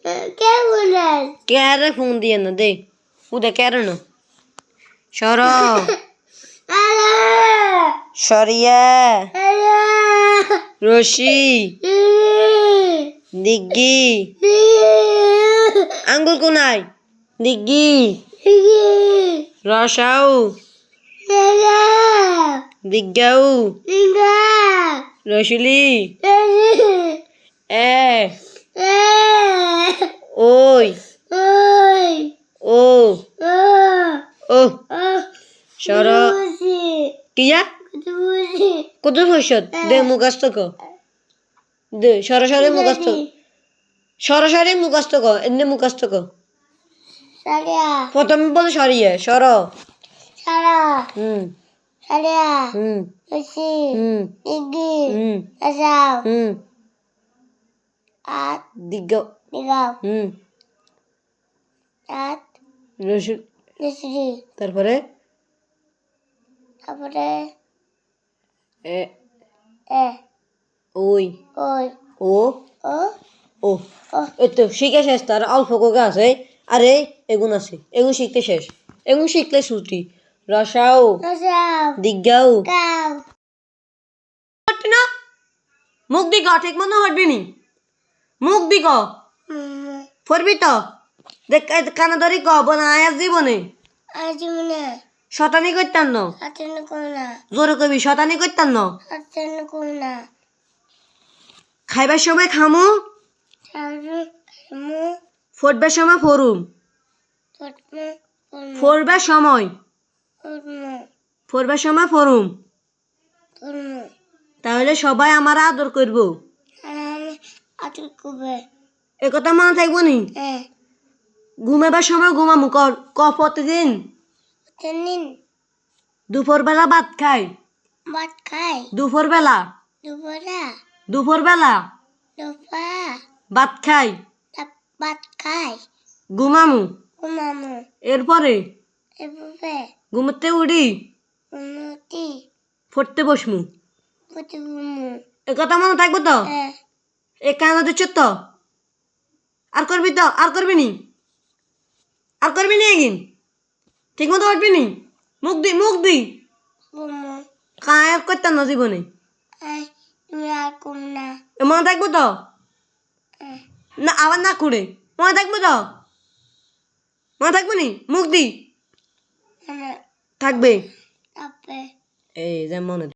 Kere phone দিয়ে না দে উদে কেরে না সর সরিয়া রশি দিগ্গি আঙ্গুল কোনায় দিগ্গি রসাও দিগ্গাও রসুলি এ ওই ও ও সর কিয়া কত ভবিষ্যৎ দে মুখস্থ ক দে সরাসরি মুখস্থ সরাসরি মুখস্থ ক এমনি মুখস্থ ক প্রথমে বল সরিয়ে সর তারপরে ওই ও ও এতো শিখে শেষ তার অল্প কোগা আছে আরে এগুন আছে এগুন শিখতে শেষ এগুন শিখলে ছুটি রসাও দিগ্গাও না মুখ দিগ ঠিক মনে হটবি নি মুখ দিগ পড়বি তো দেখ কানা ধরি ক বনা আয়াস জীবনে শতানি করতাম না জোরে কবি শতানি করতাম না খাইবার সময় খামু ফোরবার সময় ফরুম ফোরবার সময় ফরুম তাহলে সবাই আমার আদর করব এ কথা মনে থাকবো নি ঘুমাবার সময় ঘুমামু ক প্রতিদিন দুপুরবেলা ভাত খাই দুপুরবেলা ভাত খাই ঘুমামু এরপরে ঘুমোতে উড়ি পড়তে বসমু এ কথা মনে থাকবো তো এ কানা দিচ্ছ তো আর করবি নি একদিন ঠিক মতো উঠবি নি মুখ দি কায় করতাম না জীবনে মনে থাকবো তো না আবার না করে মনে থাকবো তো মনে থাকবো নি মুখ দি থাকবে এই যে মনে